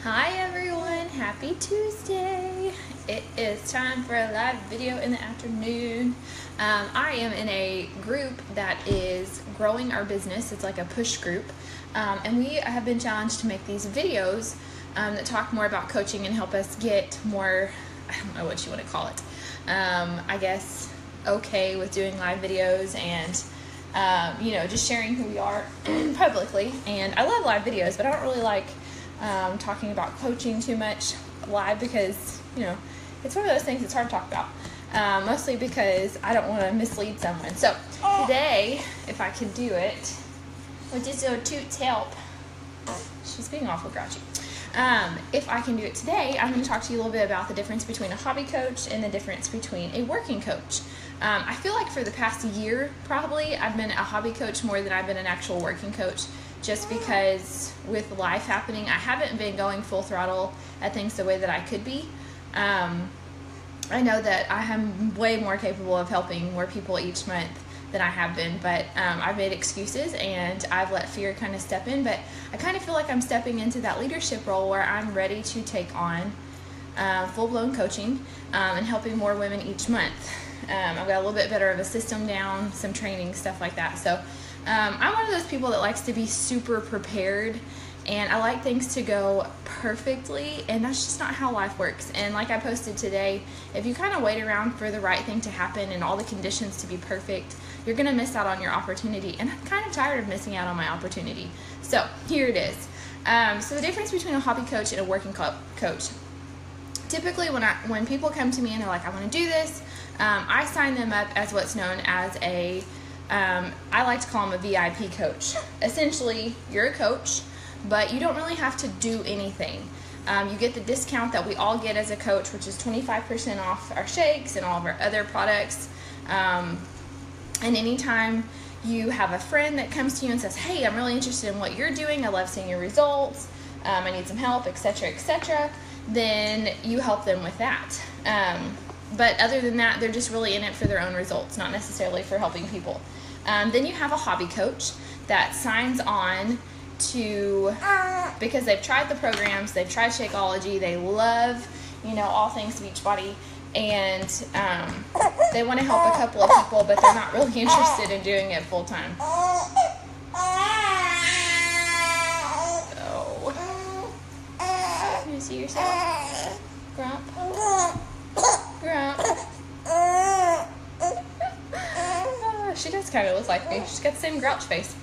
Hi everyone, happy Tuesday. It is time for a live video in the afternoon. I am in a group that is growing our business. It's like a push group. And we have been challenged to make these videos that talk more about coaching and help us get more, I don't know what you want to call it, I guess okay with doing live videos and just sharing who we are publicly. And I love live videos, but I don't really like talking about coaching too much live because, it's one of those things that's hard to talk about, mostly because I don't want to mislead someone. So today, if I can do it, with this little toot's help, she's being awful grouchy. If I can do it today, I'm going to talk to you a little bit about the difference between a hobby coach and the difference between a working coach. I feel like for the past year, probably, I've been a hobby coach more than I've been an actual working coach, just because with life happening, I haven't been going full throttle at things the way that I could be. I know that I am way more capable of helping more people each month than I have been, but I've made excuses and I've let fear kind of step in, but I kind of feel like I'm stepping into that leadership role where I'm ready to take on full-blown coaching and helping more women each month. I've got a little bit better of a system down, some training, stuff like that. So I'm one of those people that likes to be super prepared, and I like things to go perfectly, and that's just not how life works. And like I posted today, if you kind of wait around for the right thing to happen and all the conditions to be perfect, you're going to miss out on your opportunity. And I'm kind of tired of missing out on my opportunity. So here it is. So the difference between a hobby coach and a working coach. Typically when people come to me and they're like, I want to do this, I sign them up as what's known as a I like to call them a VIP coach. Essentially, you're a coach, but you don't really have to do anything. You get the discount that we all get as a coach, which is 25% off our shakes and all of our other products. And anytime you have a friend that comes to you and says, hey, I'm really interested in what you're doing, I love seeing your results, I need some help, etc., then you help them with that. But other than that, they're just really in it for their own results, not necessarily for helping people. Then you have a hobby coach that signs on to, because they've tried the programs, they've tried Shakeology, they love, all things Beachbody, and they want to help a couple of people, but they're not really interested in doing it full time. So, you see yourself? Grump. She does kind of look like me. She's got the same grouch face.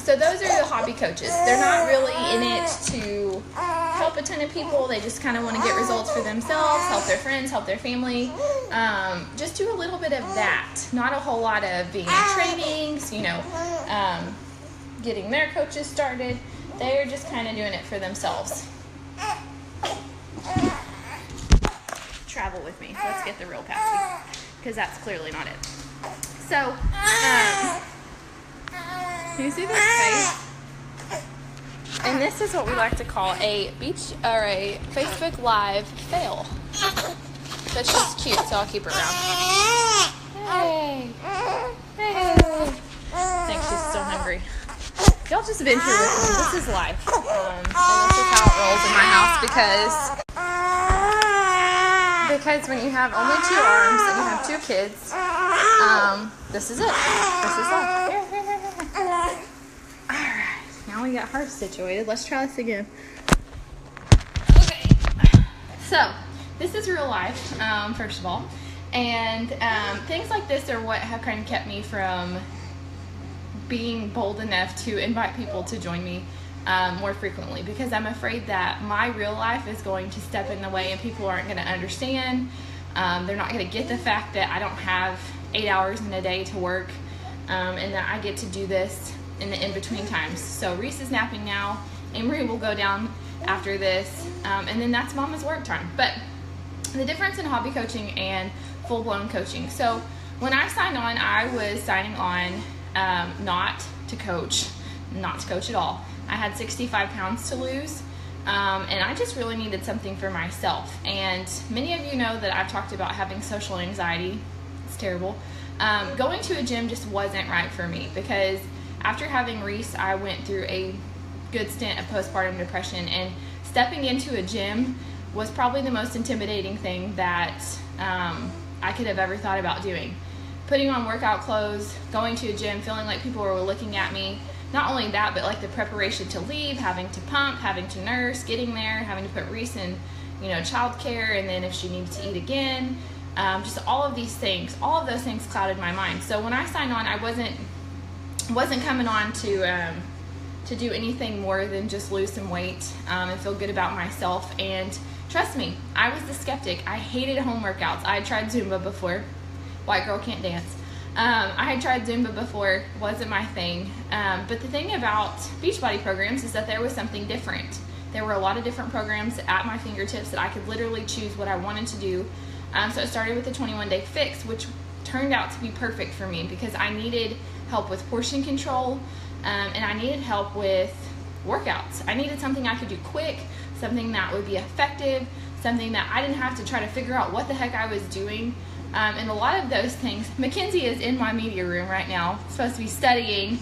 So those are the hobby coaches. They're not really in it to help a ton of people. They just kind of want to get results for themselves, help their friends, help their family. Just do a little bit of that. Not a whole lot of being in trainings, getting their coaches started. They're just kind of doing it for themselves. Travel with me. Let's get the real Patsy, because that's clearly not it. So, you see this face? And this is what we like to call a Facebook Live fail. But she's cute, so I'll keep her around. Hey. Hey. I think she's still hungry. Y'all just venture with me. This is life. And this is how it rolls in my house because when you have only 2 arms and you have 2 kids, this is it. This is life. Alright, now we got her situated. Let's try this again. Okay. So, this is real life, first of all. And things like this are what have kind of kept me from being bold enough to invite people to join me more frequently, because I'm afraid that my real life is going to step in the way and people aren't going to understand. They're not going to get the fact that I don't have 8 hours in a day to work, and that I get to do this in the in-between times. So Reese is napping now, Amory will go down after this, and then that's Mama's work time. But the difference in hobby coaching and full-blown coaching. So when I signed on, I was signing on not to coach at all. I had 65 pounds to lose, and I just really needed something for myself. And many of you know that I've talked about having social anxiety. It's terrible. Going to a gym just wasn't right for me, because after having Reese, I went through a good stint of postpartum depression, and stepping into a gym was probably the most intimidating thing that I could have ever thought about doing. Putting on workout clothes, going to a gym, feeling like people were looking at me. Not only that, but like the preparation to leave, having to pump, having to nurse, getting there, having to put Reese in, childcare, and then if she needed to eat again, just all of these things, all of those things clouded my mind. So when I signed on, I wasn't coming on to do anything more than just lose some weight and feel good about myself. And trust me, I was the skeptic. I hated home workouts. I had tried Zumba before. White girl can't dance. I had tried Zumba before, wasn't my thing. But the thing about Beachbody programs is that there was something different. There were a lot of different programs at my fingertips that I could literally choose what I wanted to do. So it started with the 21-day fix, which turned out to be perfect for me because I needed help with portion control, and I needed help with workouts. I needed something I could do quick, something that would be effective, something that I didn't have to try to figure out what the heck I was doing. And a lot of those things, Mackenzie is in my media room right now, supposed to be studying.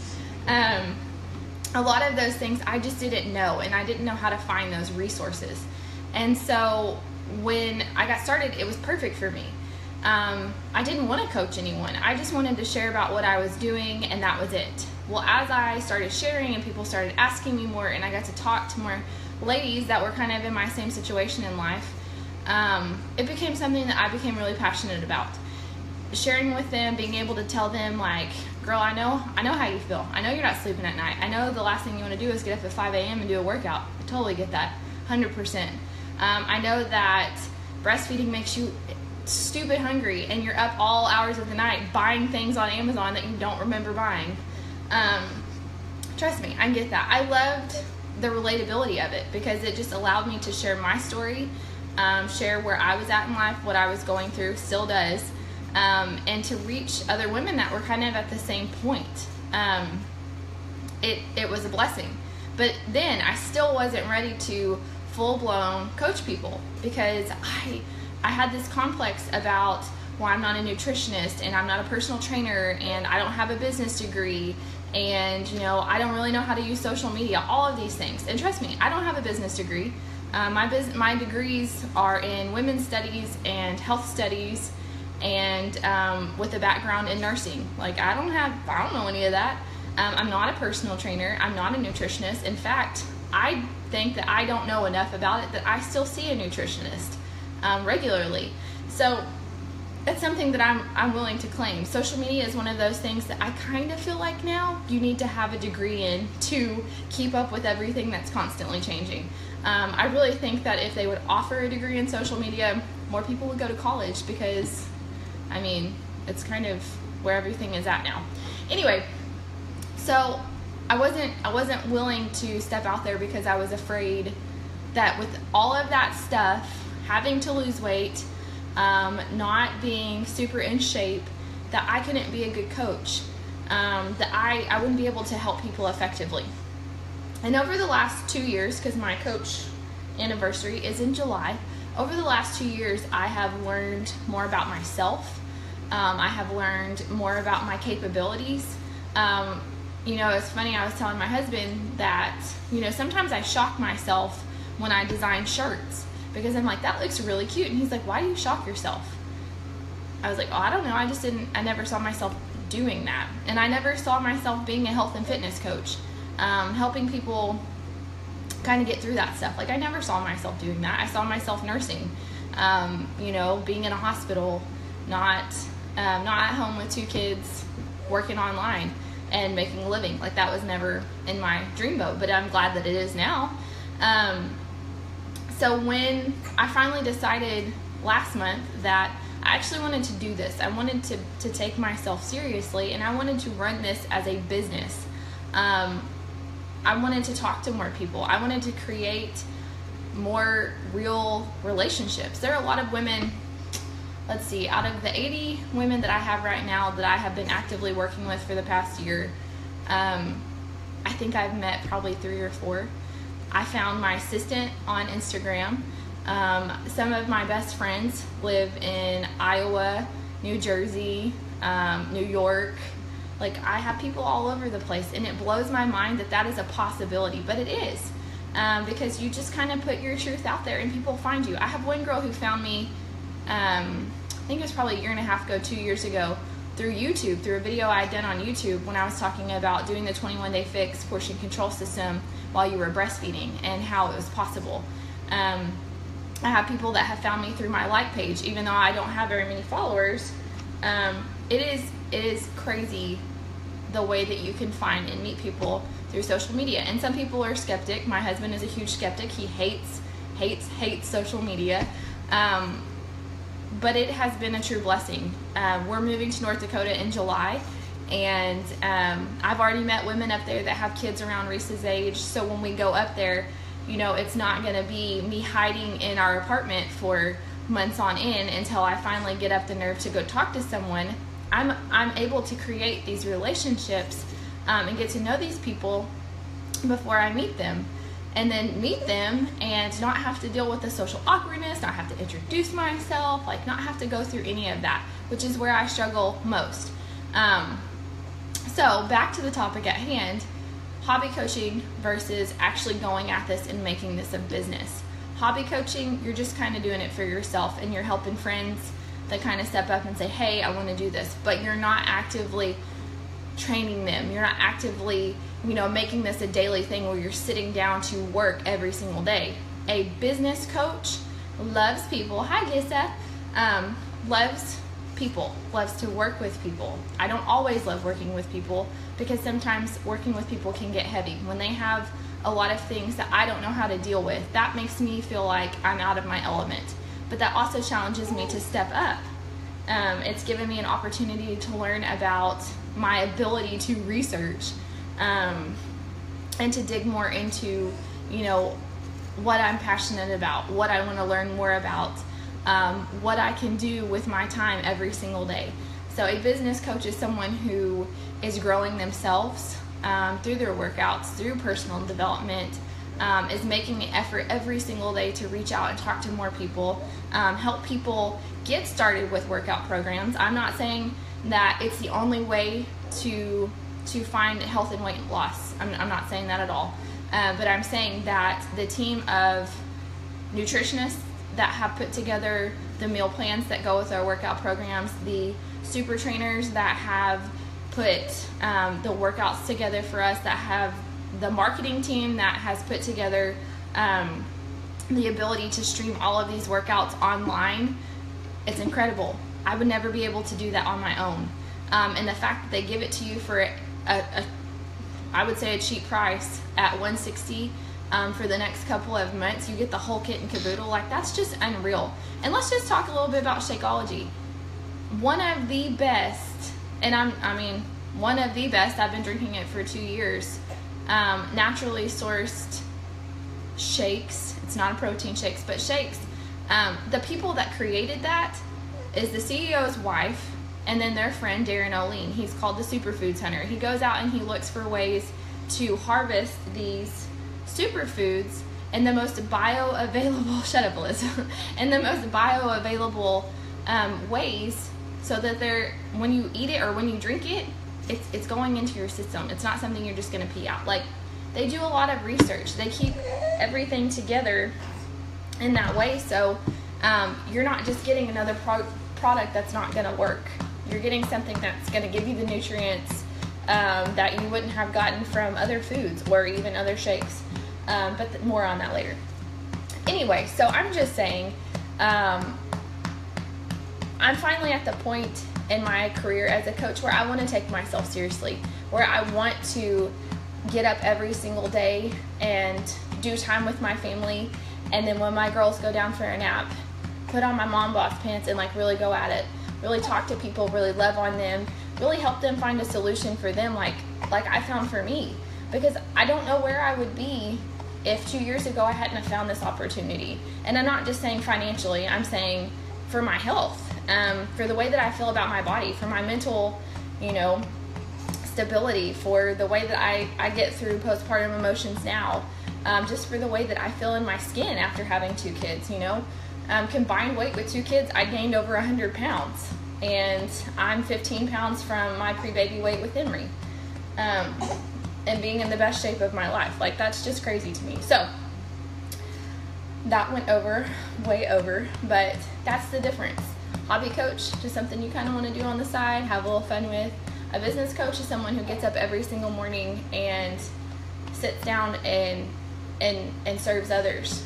A lot of those things I just didn't know, and I didn't know how to find those resources. And so when I got started, it was perfect for me. I didn't want to coach anyone. I just wanted to share about what I was doing, and that was it. Well, as I started sharing and people started asking me more, and I got to talk to more ladies that were kind of in my same situation in life, it became something that I became really passionate about. Sharing with them, being able to tell them, like, girl, I know how you feel. I know you're not sleeping at night. I know the last thing you want to do is get up at 5 a.m. and do a workout. I totally get that, 100%. I know that breastfeeding makes you stupid hungry and you're up all hours of the night buying things on Amazon that you don't remember buying. Trust me, I get that. I loved the relatability of it because it just allowed me to share my story, share where I was at in life, what I was going through, still does, and to reach other women that were kind of at the same point. It was a blessing. But then I still wasn't ready to full-blown coach people because I had this complex about, well, I'm not a nutritionist and I'm not a personal trainer and I don't have a business degree and I don't really know how to use social media, all of these things. And trust me, I don't have a business degree. My degrees are in women's studies and health studies and with a background in nursing. Like I don't know any of that. I'm not a personal trainer. I'm not a nutritionist. In fact, I think that I don't know enough about it that I still see a nutritionist regularly. So it's something that I'm willing to claim. Social media is one of those things that I kind of feel like now you need to have a degree in to keep up with everything that's constantly changing. I really think that if they would offer a degree in social media, more people would go to college because, it's kind of where everything is at now. Anyway, so I wasn't willing to step out there because I was afraid that with all of that stuff, having to lose weight, not being super in shape, that I couldn't be a good coach, that I wouldn't be able to help people effectively. And over the last 2 years, because my coach anniversary is in July, over the last 2 years I have learned more about myself. I have learned more about my capabilities. It's funny, I was telling my husband that, sometimes I shock myself when I design shirts because I'm like, that looks really cute. And he's like, why do you shock yourself? I was like, oh, I don't know. I never saw myself doing that. And I never saw myself being a health and fitness coach, helping people kind of get through that stuff. Like I never saw myself doing that. I saw myself nursing, being in a hospital, not at home with 2 kids, working online and making a living. Like that was never in my dream boat, but I'm glad that it is now. So when I finally decided last month that I actually wanted to do this, I wanted to take myself seriously and I wanted to run this as a business. I wanted to talk to more people. I wanted to create more real relationships. There are a lot of women, let's see, out of the 80 women that I have right now that I have been actively working with for the past year, I think I've met probably 3 or 4. I found my assistant on Instagram. Some of my best friends live in Iowa, New Jersey, New York. Like I have people all over the place and it blows my mind that that is a possibility, but it is. because you just kind of put your truth out there and people find you. I have one girl who found me, I think it was probably a year and a half ago, 2 years ago, through YouTube, through a video I had done on YouTube when I was talking about doing the 21-day fix portion control system while you were breastfeeding and how it was possible. I have people that have found me through my like page, even though I don't have very many followers. It is crazy the way that you can find and meet people through social media. And some people are skeptic. My husband is a huge skeptic. He hates social media. But it has been a true blessing. We're moving to North Dakota in July, and I've already met women up there that have kids around Reese's age. So when we go up there, you know, it's not going to be me hiding in our apartment for months on end until I finally get up the nerve to go talk to someone. I'm able to create these relationships and get to know these people before I meet them, and then meet them and not have to deal with the social awkwardness, not have to introduce myself, like not have to go through any of that, which is where I struggle most. So back to the topic at hand, hobby coaching versus actually going at this and making this a business. Hobby coaching, you're just kind of doing it for yourself, and you're helping friends that kind of step up and say, hey, I want to do this, but you're not actively training them. You're not actively, you know, making this a daily thing where you're sitting down to work every single day. A business coach loves people. Hi, Lisa. Loves people, loves to work with people. I don't always love working with people because sometimes working with people can get heavy. When they have a lot of things that I don't know how to deal with, that makes me feel like I'm out of my element. But that also challenges me to step up. It's given me an opportunity to learn about my ability to research and to dig more into, you know, what I'm passionate about, what I want to learn more about, what I can do with my time every single day. So a business coach is someone who is growing themselves through their workouts, through personal development, is making an effort every single day to reach out and talk to more people, help people get started with workout programs. I'm not saying that it's the only way to find health and weight loss. I'm not saying that at all. But I'm saying that the team of nutritionists that have put together the meal plans that go with our workout programs, the super trainers that have put the workouts together for us, that have the marketing team that has put together the ability to stream all of these workouts online, it's incredible. I would never be able to do that on my own. And the fact that they give it to you for I would say a cheap price at $160 for the next couple of months, you get the whole kit and caboodle, like that's just unreal. And let's just talk a little bit about Shakeology. One of the best, and I mean one of the best, I've been drinking it for 2 years, naturally sourced shakes. It's not a protein shakes, but shakes. The people that created that is the CEO's wife and then their friend Darren O'Lean. He's called the Superfoods Hunter. He goes out and he looks for ways to harvest these superfoods in the most bioavailable, shut up Liz, in the most bioavailable ways, so that they're, when you eat it or when you drink it, it's going into your system. It's not something you're just going to pee out. Like, they do a lot of research. They keep everything together in that way, so you're not just getting another product that's not going to work. You're getting something that's going to give you the nutrients that you wouldn't have gotten from other foods or even other shakes. But more on that later. Anyway, so I'm just saying, I'm finally at the point in my career as a coach where I want to take myself seriously, where I want to get up every single day and do time with my family, and then when my girls go down for a nap, put on my mom boss pants and like really go at it, really talk to people, really love on them, really help them find a solution for them like I found for me. Because I don't know where I would be if 2 years ago I hadn't have found this opportunity. And I'm not just saying financially, I'm saying for my health, for the way that I feel about my body, for my mental, you know, stability, for the way that I get through postpartum emotions now, just for the way that I feel in my skin after having 2 kids, you know. Combined weight with 2 kids, I gained over 100 pounds. And I'm 15 pounds from my pre-baby weight with Henry. And being in the best shape of my life. Like, that's just crazy to me. So that went over, way over, but that's the difference. Hobby coach, just something you kind of want to do on the side, have a little fun with. A business coach is someone who gets up every single morning and sits down and serves others,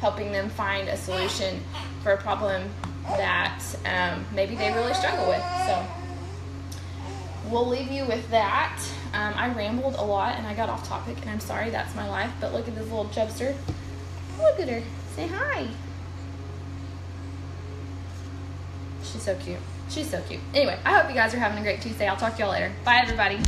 helping them find a solution for a problem that maybe they really struggle with. So we'll leave you with that. I rambled a lot and I got off topic, and I'm sorry, that's my life. But look at this little chubster. Look at her. Say hi. She's so cute. She's so cute. Anyway, I hope you guys are having a great Tuesday. I'll talk to y'all later. Bye, everybody.